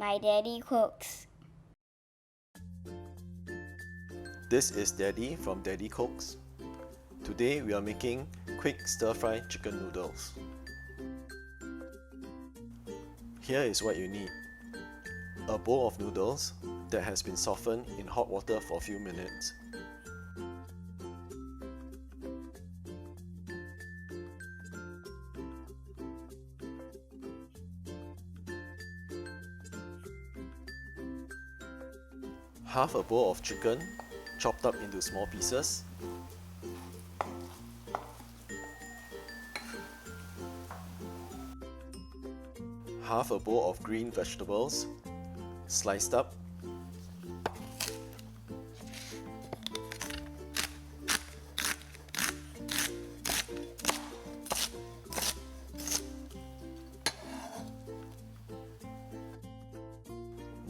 My daddy cooks. This is Daddy from Daddy Cooks. Today we are making quick stir-fry chicken noodles. Here is what you need. A bowl of noodles that has been softened in hot water for a few minutes. Half a bowl of chicken chopped up into small pieces. Half a bowl of green vegetables sliced up.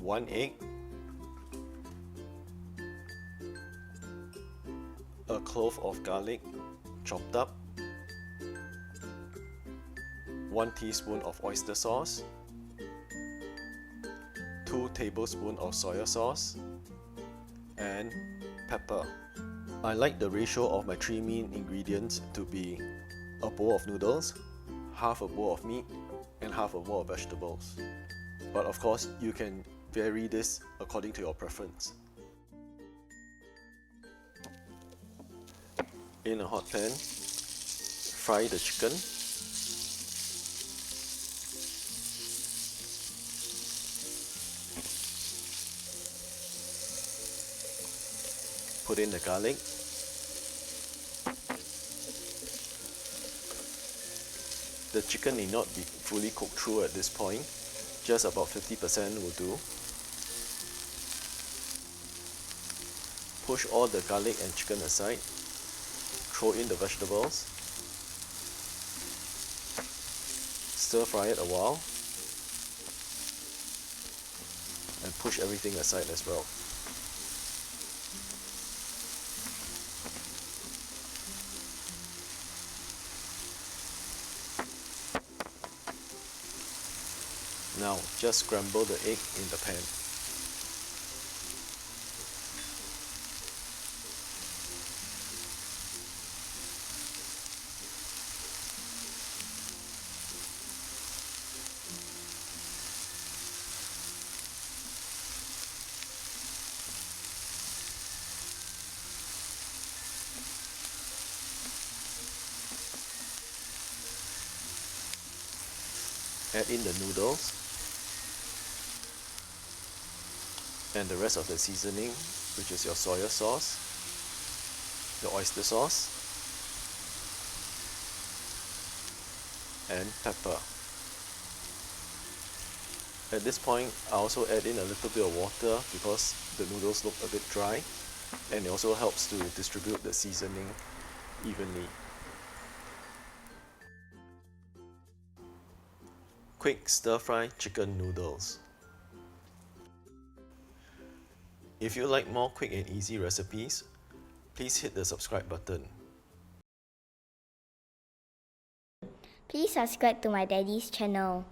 One egg. A clove of garlic chopped up, 1 teaspoon of oyster sauce, 2 tablespoons of soy sauce, and pepper. I like the ratio of my 3 main ingredients to be a bowl of noodles, half a bowl of meat, and half a bowl of vegetables. But of course, you can vary this according to your preference. In a hot pan, fry the chicken. Put in the garlic. The chicken need not be fully cooked through at this point, just about 50% will do. Push all the garlic and chicken aside. Throw in the vegetables, stir fry it a while, and push everything aside as well. Now just scramble the egg in the pan. Add in the noodles and the rest of the seasoning, which is your soy sauce, your oyster sauce, and pepper. At this point, I also add in a little bit of water because the noodles look a bit dry, and it also helps to distribute the seasoning evenly. Quick stir-fry chicken noodles. If you like more quick and easy recipes, please hit the subscribe button. Please subscribe to my daddy's channel.